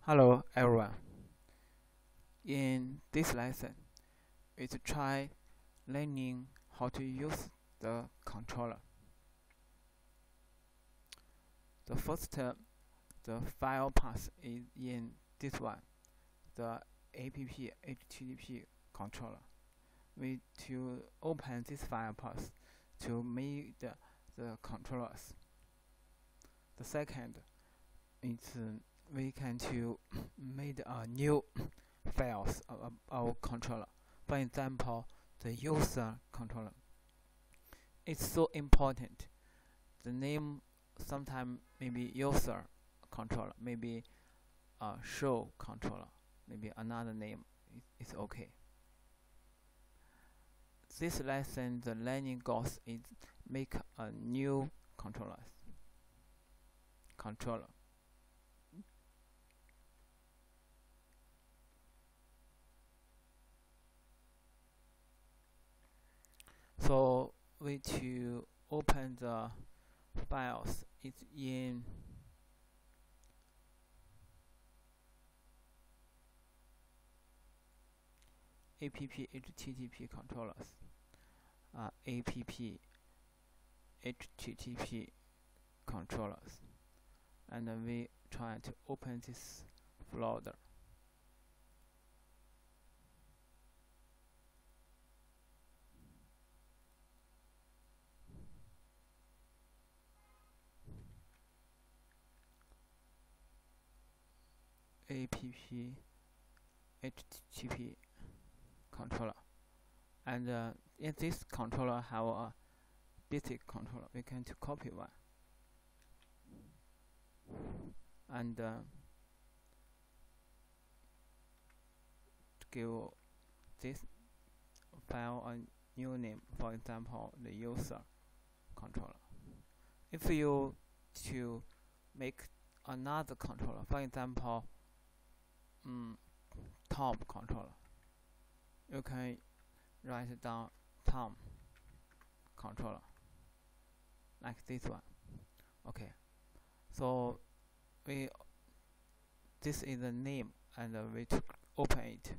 Hello everyone. In this lesson, we will try learning how to use the controller. The first, the file path is in this one, the app HTTP controller. We to open this file path to make the controllers. The second is we can to make a new files of our controller. For example, the user controller. It's so important. The name sometimes maybe user controller, maybe show controller, maybe another name is okay. This lesson, the learning goals is make a new controller. So we to open the files. It's in app HTTP controllers. App HTTP controllers, and we try to open this folder. App HTTP controller, and in this controller have a basic controller. We can to copy one and give this file a new name. For example, the user controller. If you to make another controller, for example, Tom controller, you can write down Tom controller like this one. Okay, so this is the name, and we to open it.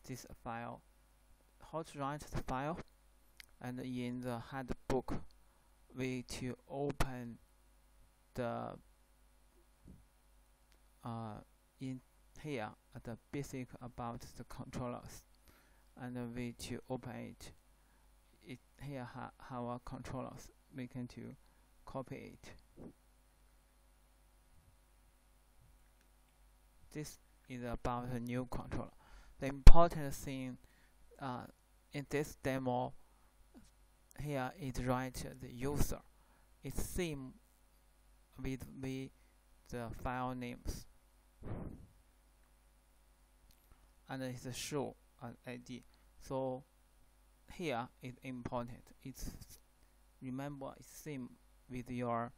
This file, how to write the file, and in the handbook, we to open the in here the basic about the controllers, and we to open it. Here have our controllers. We can to copy it. This is about a new controller. The important thing in this demo here is write the user. It's same with the file names, and it's a show an ID. So here is important. It's remember it's same with your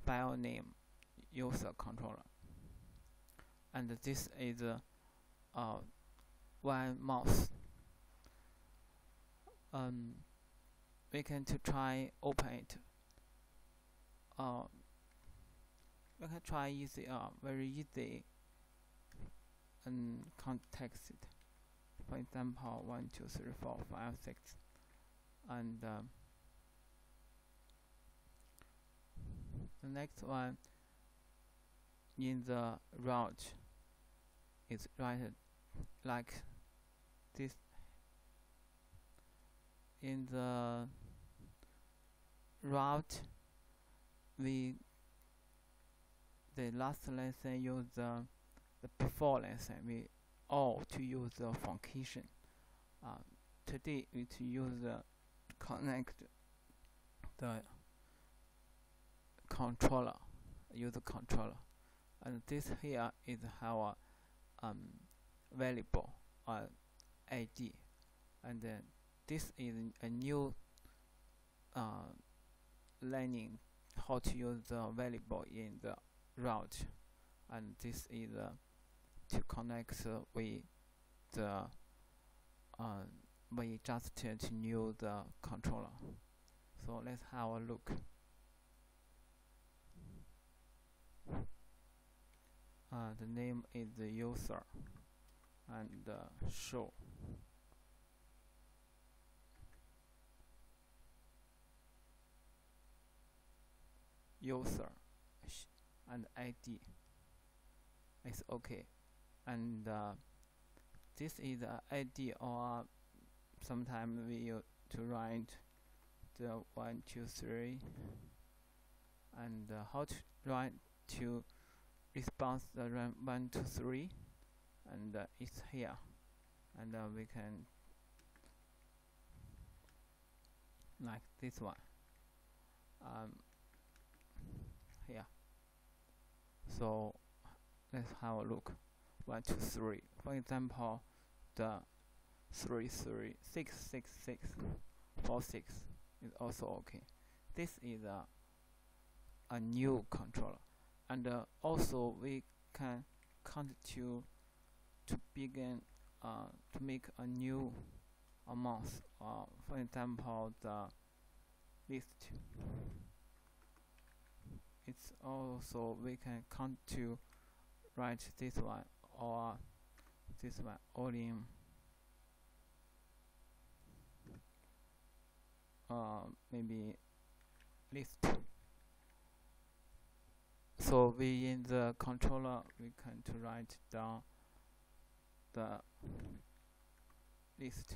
file name user controller, and this is one mouse. We can to try open it. We can try easy, very easy, and context it. For example, 1 2 3 4 5 6, and the next one in the route is written like this. In the route, the last lesson use the before lesson we all to use the function. Today we to use the connect the controller, use the controller, and this here is our variable ID, and then this is a new learning how to use the variable in the route, and this is to connect with the we just to new the controller. So let's have a look. the name is the user, and show user and ID is okay, and this is the ID, or sometimes we use to write the 1 2 3, and how to write to response the 1 2 3, and it's here, and we can like this one here. So let's have a look. 1 2 3, for example, the 3 3 6 6 6 4 6 is also okay. This is a new controller, and also we can count to begin to make a new amount. For example, the list. It's also we can count to write this one or this one all in maybe list. So we in the controller we can to write down the list,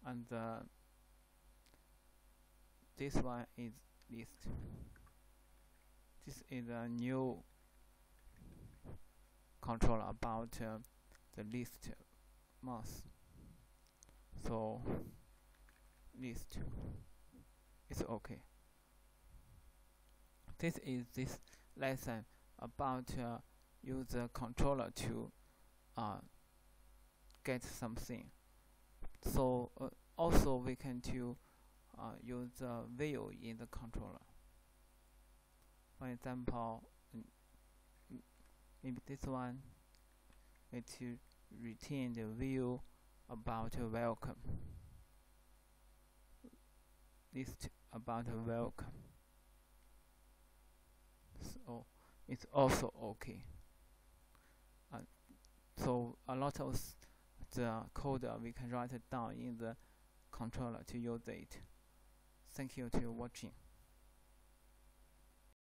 and this one is list. This is a new controller about the list mouse. So list is okay. This is this lesson about use the controller to get something. So also we can to use the view in the controller. For example, maybe this one is to retain the view about welcome. List about welcome. So it's also okay. So a lot of the code we can write it down in the controller to use it. Thank you for watching.